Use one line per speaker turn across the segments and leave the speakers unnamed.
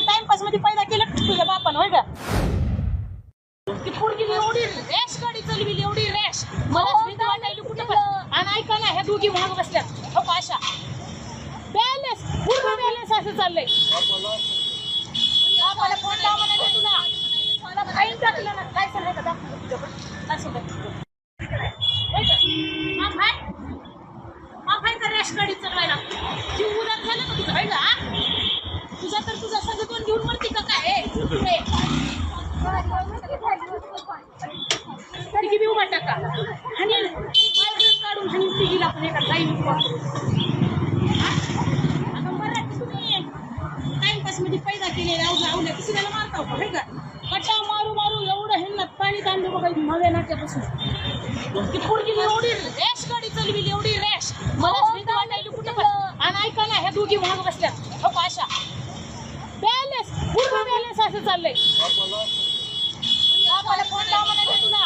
Timepass मध्ये पैदा केलं तुझ्या बापानं होय का? ती पोरगी एवढी रॅश गाडी चालविली, एवढी रॅश मला भीती वाटायली कुठं पण. आणि ऐका ना, ह्या दोघी महाग बसल्यात हो अशा बॅलन्स पूर्ण बॅलन्स असं चाललंय. बापाला फोन लावा म्हणाले तुला, मला फाईन टाकलं ना. काय सांगायचं दाखव तुझ्याकडे, काय सांगायचं माफ आहे का रॅश गाडी चालवायला? जीव उदार झालं का तुझं? का तुझा तर तुझा संग दोन घेऊन मरती का काय? तिघी बी उभा टाका आणि काढून आणि तिघीला पण एका टाईम आता मराठी तुम्ही टाइमपास मध्ये पैदा केलेला आवल्या किसीला मारता होता का? कट्टा मारू मारू एवढं हेल्ला पाणी तांदूळ बघा नव्या नाट्यापासून. ती पोरगी एवढी रॅश गाडी चालविली, एवढी रॅश मला भीती वाटायली कुठं पण. आणि ऐका ना, ह्या दोघी महाग बसल्यात हो अशा बॅलन्स पूर्ण बॅलन्स असं चाललंय. बापाला फोन लावा म्हणाले तुला,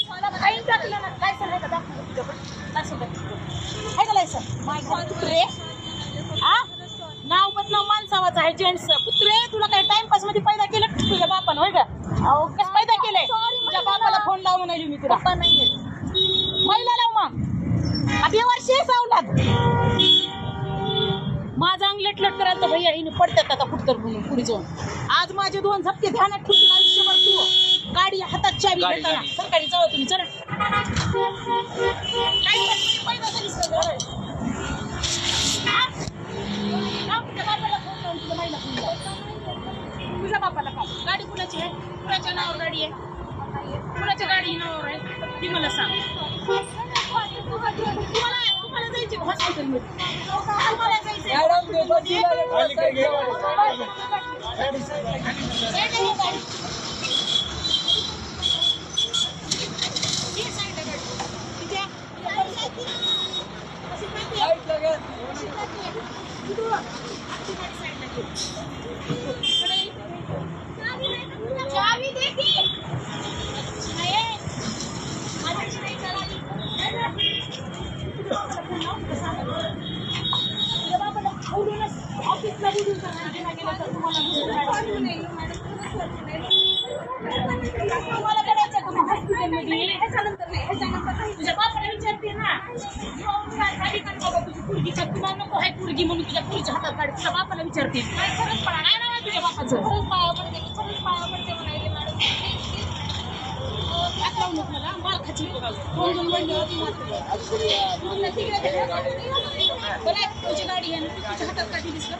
मला फाईन टाकलं ना. काय सांगायचं दाखव तुझ्याकडे, काय सांगायचं आहे का लायसन? माय कुत्रे नाव बदनाव माणसावाचं आहे जेंट्स. कुत्रे तुला काय टाइमपास मध्ये पैदा केलं तुझ्या बापानं होय का? कसं पैदा केलंय? तुझ्या बापाला फोन लावून म्हणाली मी तुला. महिला लाव मग आता वर्षी सावलात माझा अंग लटलट करायला तर भैया हिने पडतात आता कुठतर म्हणून पुढे जाऊन. आज माझे दोन झपके ध्यानात ठेवतील आयुष्यभर. तू गाडी हातात चावी घेताना सरकारी जाऊ तुम्ही चल. पैदा झाली सगळं तुझ्या बापाला का गाडी कुणाची आहे? कुणाच्या नावावर गाडी आहे? कुणाच्या गाडी नावावर आहे ती मला सांग. तुम्हाला जायचे हॉस्पिटलमध्ये, तुम्हाला जायचं चावी दे की ऑफिसला बोलून तुम्हाला करायचं का मग हॉस्पिटलमध्ये? तुझ्या बापाला विचारते ना, तुझी पोरगी तुला नको आहे पोरगी म्हणून तुझ्या पोरीच्या हातात काढ. तुझ्या बापाला विचारते काय खरंच पडा काय नाव आहे तुझ्या बापाचं? खरंच पाया पडते म्हणाले मॅडम. लावू नको मला बाळ खाची तुझी गाडी आहे तुझ्या हातात काढली दिसलं